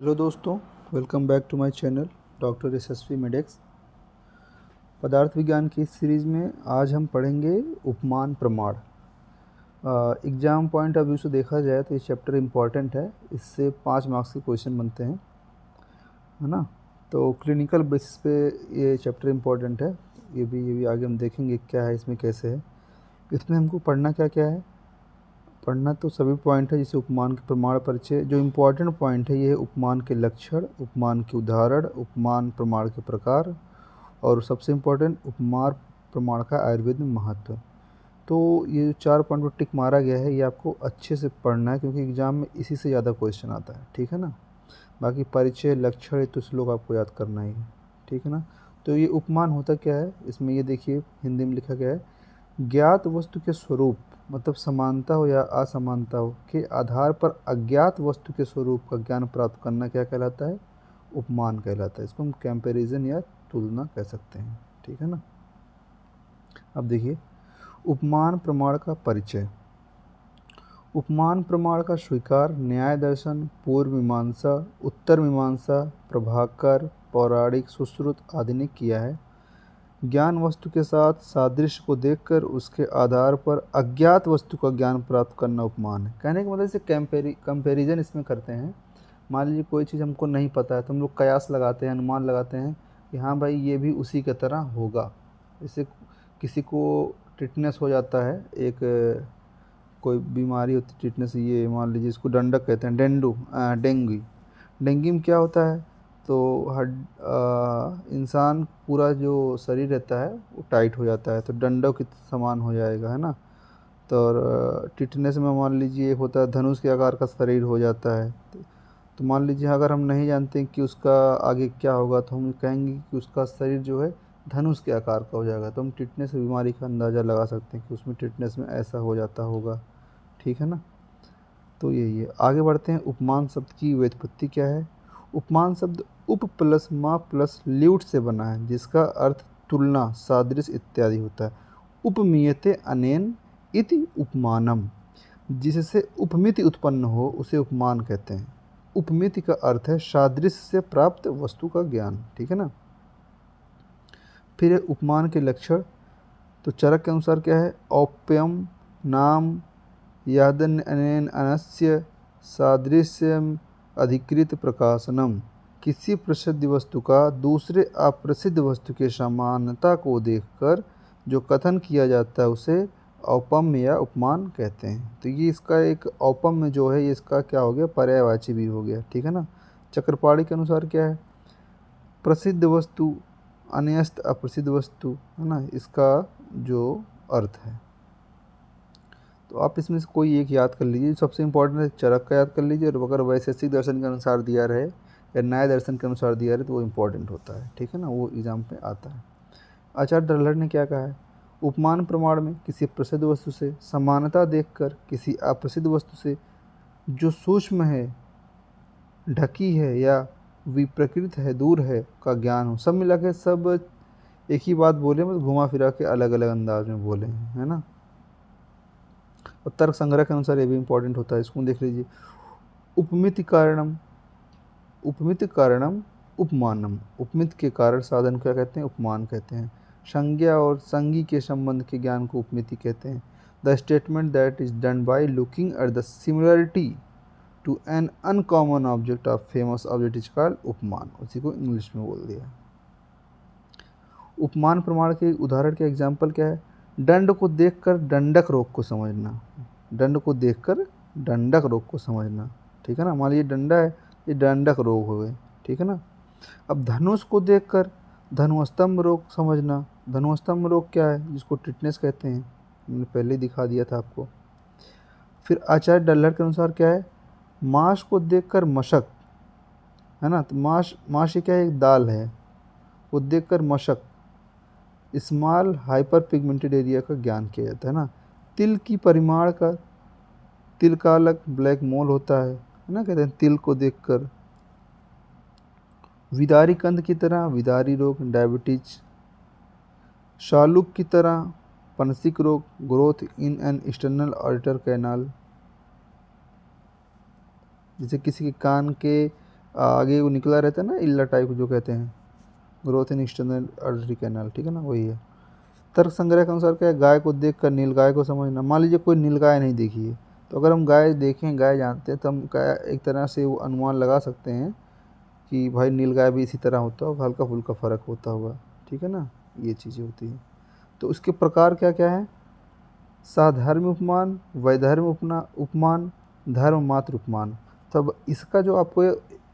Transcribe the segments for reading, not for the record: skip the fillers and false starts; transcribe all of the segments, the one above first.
Hello दोस्तों, welcome back to my channel Doctor Yashasvi Medex. पदार्थ विज्ञान की इस सीरीज़ में आज हम पढ़ेंगे उपमान प्रमाण। एग्ज़ाम पॉइंट ऑफ व्यू से देखा जाए तो ये चैप्टर इम्पॉर्टेंट है। इससे 5 मार्क्स के क्वेश्चन बनते हैं, है ना। तो क्लिनिकल बेसिस पे ये चैप्टर इम्पॉर्टेंट है। ये भी आगे हम देखेंगे क्या है इसमें, कैसे है। इसमें हमको पढ़ना क्या क्या है। पढ़ना तो सभी पॉइंट है, जैसे उपमान के प्रमाण परिचय। जो इम्पोर्टेंट पॉइंट है ये है उपमान के लक्षण, उपमान के उदाहरण, उपमान प्रमाण के प्रकार और सबसे इम्पोर्टेंट उपमान प्रमाण का आयुर्वेद में महत्व। तो ये जो 4 पॉइंट पर टिक मारा गया है ये आपको अच्छे से पढ़ना है, क्योंकि एग्ज़ाम में इसी से ज़्यादा क्वेश्चन आता है, ठीक है ना। बाकी परिचय लक्षण ये तो श्लोक आपको याद करना ही है, ठीक है ना। तो ये उपमान होता क्या है, इसमें ये देखिए हिंदी में लिखा गया है, ज्ञात वस्तु के स्वरूप मतलब समानता हो या असमानता हो के आधार पर अज्ञात वस्तु के स्वरूप का ज्ञान प्राप्त करना क्या कहलाता है, उपमान कहलाता है। इसको हम कंपैरिजन या तुलना कह सकते हैं, ठीक है ना। अब देखिए उपमान प्रमाण का परिचय। उपमान प्रमाण का स्वीकार न्याय दर्शन, पूर्व मीमांसा, उत्तर मीमांसा, प्रभाकर, पौराणिक, सुश्रुत आदि ने किया है। ज्ञान वस्तु के साथ सादृश्य को देखकर उसके आधार पर अज्ञात वस्तु का ज्ञान प्राप्त करना उपमान है। कहने का मतलब इसे कंपैरिजन इसमें करते हैं। मान लीजिए कोई चीज़ हमको नहीं पता है तो हम लोग कयास लगाते हैं, अनुमान लगाते हैं कि हाँ भाई ये भी उसी की तरह होगा। जैसे किसी को टिटनेस हो जाता है, एक कोई बीमारी होती है टिटनेस, ये मान लीजिए इसको डंडक कहते हैं, डेंगू। डेंगू में क्या होता है, तो इंसान पूरा जो शरीर रहता है वो टाइट हो जाता है, तो डंडक के समान हो जाएगा, है ना। तो टिटनेस में मान लीजिए होता है धनुष के आकार का शरीर हो जाता है। तो मान लीजिए अगर हम नहीं जानते कि उसका आगे क्या होगा तो हम कहेंगे कि उसका शरीर जो है धनुष के आकार का हो जाएगा। तो हम टिटनेस बीमारी का अंदाज़ा लगा सकते हैं कि उसमें टिटनेस में ऐसा हो जाता होगा, ठीक है ना। तो यही है। आगे बढ़ते हैं। उपमान शब्द की व्युत्पत्ति क्या है। उपमान शब्द उप प्लस मा प्लस ल्यूट से बना है, जिसका अर्थ तुलना, सादृश्य इत्यादि होता है। उपमीयते अनेन इति उपमानम, जिससे उपमिति उत्पन्न हो उसे उपमान कहते हैं। उपमिति का अर्थ है सादृश्य से प्राप्त वस्तु का ज्ञान, ठीक है ना। फिर है उपमान के लक्षण। तो चरक के अनुसार क्या है, औप्यम नाम यादन अनेन अनस्य सादृश्यम अधिकृत प्रकाशनम। किसी प्रसिद्ध वस्तु का दूसरे अप्रसिद्ध वस्तु के समानता को देखकर जो कथन किया जाता है उसे औपम्य या उपमान कहते हैं। तो ये इसका एक औपम्य जो है ये इसका क्या हो गया, पर्यायवाची भी हो गया, ठीक है ना। चक्रपाणी के अनुसार क्या है, प्रसिद्ध वस्तु अन्यस्त अप्रसिद्ध वस्तु, है ना, इसका जो अर्थ है। तो आप इसमें से कोई एक याद कर लीजिए। सबसे इम्पोर्टेंट है चरक का याद कर लीजिए, और अगर वैशेषिक दर्शन के अनुसार दिया रहे या न्याय दर्शन के अनुसार दिया रहे तो वो इम्पोर्टेंट होता है, ठीक है ना, वो एग्जाम पे आता है। आचार्य डल्लर ने क्या कहा है, उपमान प्रमाण में किसी प्रसिद्ध वस्तु से समानता देखकर किसी अप्रसिद्ध वस्तु से जो सूक्ष्म है, ढकी है या विप्रकृत है, दूर है का ज्ञान हो। सब मिला के सब एक ही बात बोले, मतलब घुमा फिरा के अलग अलग अंदाज में बोले हैं, है ना। और तर्क संग्रह के अनुसार ये भी इंपॉर्टेंट होता है, इसको देख लीजिए। उपमिति कारणम, उपमिति कारणम उपमानम, उपमित के कारण साधन क्या कहते हैं, उपमान कहते हैं। संज्ञा और संगी के संबंध के ज्ञान को उपमिति कहते हैं। The statement that is done by looking at the similarity to an uncommon object of famous object is called उपमान। उसी को इंग्लिश में बोल दिया। उपमान प्रमाण के उदाहरण के एग्जाम्पल क्या है, दंड को देखकर दंडक रोग को समझना। दंड को देखकर दंडक रोग को समझना, ठीक है ना। मान लीजिए डंडा है, ये दंडक रोग हो गए, ठीक है ना। अब धनुष को देखकर धनुस्तंभ रोग समझना। धनुस्तंभ रोग क्या है, जिसको टिटनेस कहते हैं, मैंने पहले ही दिखा दिया था आपको। फिर आचार्य डल्लर के अनुसार क्या है, मांस को देखकर मशक, है ना। तो मांस ये क्या है, एक दाल है, वो देखकर मशक स्मॉल हाइपर पिगमेंटेड एरिया का ज्ञान किया जाता है ना। तिल की परिमाण का तिल का अलग ब्लैक मोल होता है ना, कहते हैं तिल को देखकर। विदारी कंद की तरह विदारी रोग, डायबिटीज। शालुक की तरह पनसिक रोग, growth in an external auditor canal. जैसे किसी के कान के आगे वो निकला रहता है ना, इल्ला टाइप जो कहते हैं, growth in external artery canal, ठीक है ना, वही है। तर्क संग्रह के अनुसार क्या है, गाय को देखकर नीलगाय को समझना। मान लीजिए कोई नीलगाय नहीं देखी है, तो अगर हम गाय देखें, गाय जानते हैं, तो हम क्या एक तरह से वो अनुमान लगा सकते हैं कि भाई नीलगाय भी इसी तरह होता होगा, हल्का फुल्का फ़र्क होता होगा, ठीक है ना, ये चीज़ें होती हैं। तो उसके प्रकार क्या क्या है, साधर्म उपमान, वैधर्म उपमान, धर्म मात्र उपमान। तब इसका जो आपको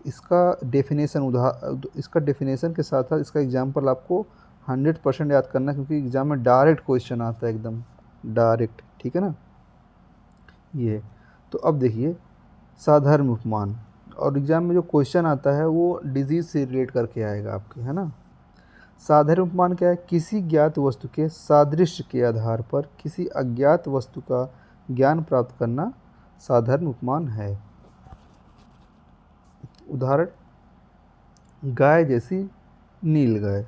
इसका डेफिनेशन के साथ साथ इसका एग्जाम्पल आपको 100% याद करना है, क्योंकि एग्जाम में डायरेक्ट क्वेश्चन आता है, एकदम डायरेक्ट, ठीक है ना। ये तो अब देखिए साधर्म उपमान, और एग्जाम में जो क्वेश्चन आता है वो डिजीज से रिलेट करके आएगा आपके, है ना। साधर्म उपमान क्या है, किसी ज्ञात वस्तु के सादृश्य के आधार पर किसी अज्ञात वस्तु का ज्ञान प्राप्त करना साधर्म उपमान है। उदाहरण, गाय जैसी नीलगाय।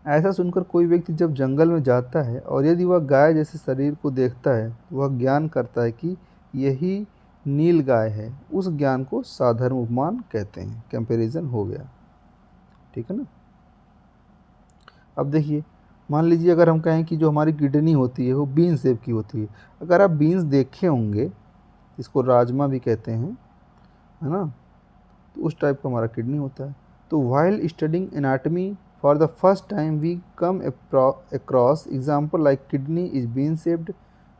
ऐसा सुनकर कोई व्यक्ति जब जंगल में जाता है और यदि वह गाय जैसे शरीर को देखता है तो वह ज्ञान करता है कि यही नील गाय है। उस ज्ञान को साधर्म उपमान कहते हैं। कंपैरिजन हो गया, ठीक है ना। अब देखिए, मान लीजिए अगर हम कहें कि जो हमारी किडनी होती है वो बीन शेप की होती है। अगर आप बीन्स देखे होंगे, इसको राजमा भी कहते हैं, है ना, तो उस टाइप का हमारा किडनी होता है। तो while studying anatomy for the first time we come across example like kidney is bean shaped.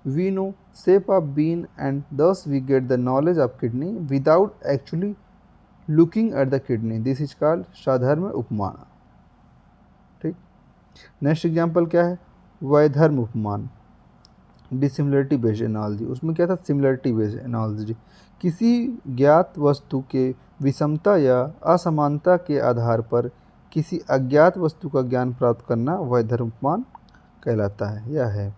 We know shape of bean and thus we get the knowledge of kidney without actually looking at the kidney. This is called साधर्म उपमान। ठीक, next example क्या है, वैधर्म उपमान, dissimilarity based analogy. उसमें क्या था, similarity based analogy. किसी ज्ञात वस्तु के विषमता या असमानता के आधार पर किसी अज्ञात वस्तु का ज्ञान प्राप्त करना वैधर्म उपमान कहलाता है या है।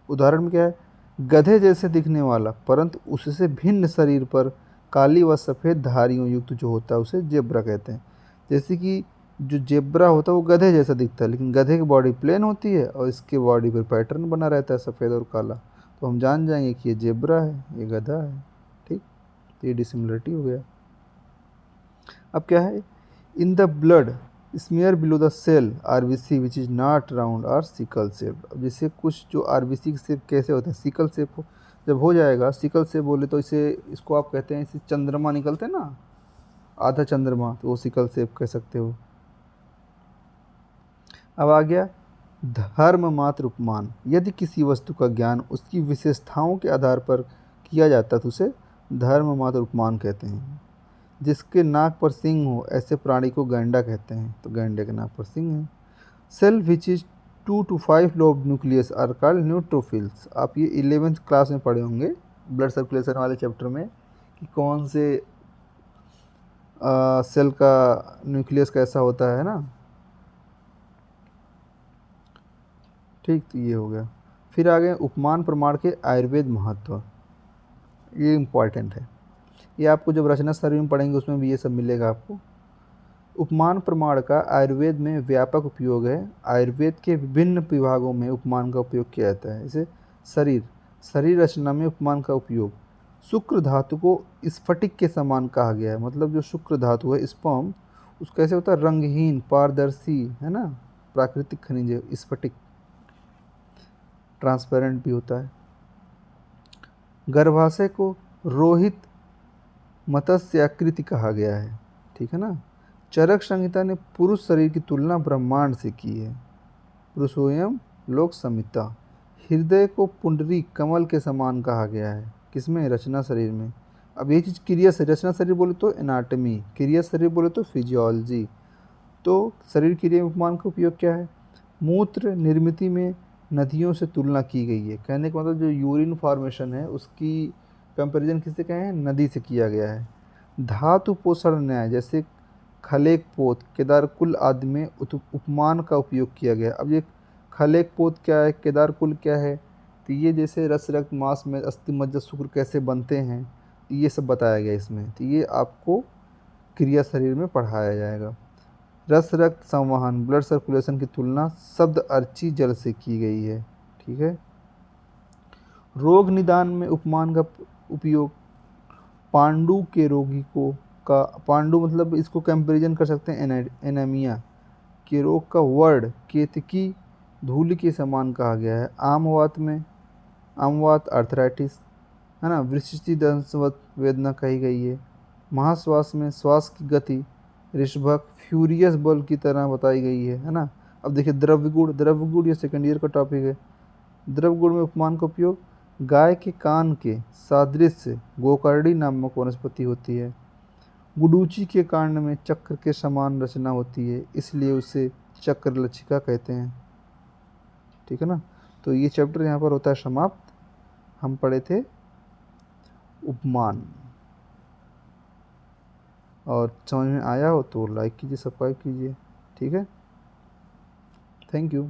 उदाहरण में क्या है, गधे जैसे दिखने वाला परंतु उससे भिन्न शरीर पर काली व सफ़ेद धारियों युक्त जो होता है उसे जेब्रा कहते हैं। जैसे कि जो जेब्रा होता है वो गधे जैसा दिखता है, लेकिन गधे की बॉडी प्लेन होती है और इसके बॉडी पर पैटर्न बना रहता है सफ़ेद और काला, तो हम जान जाएंगे कि ये जेब्रा है, ये गधा है। ठीक, तो ये डिसिमिलरिटी हो गया। अब क्या है, in the blood smear below the cell RBC which is not round और सिकल शेप। अब जैसे कुछ जो आरबीसी की शेप कैसे होते हैं, सिकल शेप जब हो जाएगा, सिकल शेप बोले तो इसे, इसको आप कहते हैं, इसे चंद्रमा निकलते हैं ना, आधा चंद्रमा, तो वो सिकल शेप कह सकते हो। अब आ गया धर्म मात्र उपमान। यदि किसी वस्तु का ज्ञान उसकी विशेषताओं के आधार पर किया जाता है तो उसे धर्म मात्र उपमान कहते हैं। जिसके नाक पर सींग हो ऐसे प्राणी को गैंडा कहते हैं, तो गैंडे के नाक पर सींग है। Cell which is 2 to 5 lobe nucleus are called neutrophils. आप ये 11th क्लास में पढ़े होंगे ब्लड सर्कुलेशन वाले चैप्टर में कि कौन से सेल का न्यूक्लियस कैसा होता है ना। ठीक, तो ये हो गया। फिर आ गए उपमान प्रमाण के आयुर्वेद महत्व, ये इम्पॉर्टेंट है। ये आपको जब रचना शरीर में पढ़ेंगे उसमें भी ये सब मिलेगा आपको। उपमान प्रमाण का आयुर्वेद में व्यापक उपयोग है। आयुर्वेद के विभिन्न विभागों में उपमान का उपयोग किया जाता है। जैसे शरीर रचना में उपमान का उपयोग, शुक्र धातु को स्फटिक के समान कहा गया है। मतलब जो शुक्र धातु है स्पर्म, उस कैसे होता है, रंगहीन, पारदर्शी, है ना, प्राकृतिक खनिज, स्फटिक, ट्रांसपेरेंट भी होता है। गर्भाशय को रोहित मत्स्याकृति कहा गया है, ठीक है ना। चरक संहिता ने पुरुष शरीर की तुलना ब्रह्मांड से की है, पुरुषोयम लोक संहिता। हृदय को पुंडरी कमल के समान कहा गया है, किसमें, रचना शरीर में। अब ये चीज़ क्रिया शरीर, रचना शरीर बोले तो एनाटमी, क्रिया शरीर बोले तो फिजियोलॉजी। तो शरीर क्रिया में उपमान का उपयोग क्या है, मूत्र निर्मित में नदियों से तुलना की गई है। कहने का मतलब जो यूरिन फॉर्मेशन है उसकी कंपैरिजन किससे कहे हैं, नदी से किया गया है। धातु पोषण न्याय, जैसे खलेक पोत, केदारकुल आदि में उपमान का उपयोग किया गया। अब ये खलेक पोत क्या है, केदारकुल क्या है, तो ये जैसे रस रक्त मांस में अस्थि मज्जा शुक्र कैसे बनते हैं, तो ये सब बताया गया इसमें। तो ये आपको क्रिया शरीर में पढ़ाया जाएगा। रस रक्त संवहन, ब्लड सर्कुलेशन की तुलना शब्द अर्ची जल से की गई है, ठीक है। रोग निदान में उपमान का उपयोग, पांडु के रोगी को का पांडु मतलब इसको कंपैरिजन कर सकते हैं एनीमिया के रोग का वर्ड केतकी धूल के समान कहा गया है। आमवात में आमवात अर्थराइटिस है ना, विशिष्टि दंशवत वेदना कही गई है। महाश्वास में श्वास की गति ऋषभक फ्यूरियस बल की तरह बताई गई है ना। अब देखिए द्रव्यगुण ये सेकंड ईयर का टॉपिक है। द्रव्यगुण में उपमान का उपयोग गाय के कान के सादृश्य गोकर्णी नामक वनस्पति होती है। गुडूची के कांड में चक्र के समान रचना होती है, इसलिए उसे चक्रलक्षिका कहते हैं। ठीक है ना। तो ये चैप्टर यहाँ पर होता है समाप्त। हम पढ़े थे उपमान। और समझ में आया हो तो लाइक कीजिए, सब्सक्राइब कीजिए। ठीक है, थैंक यू।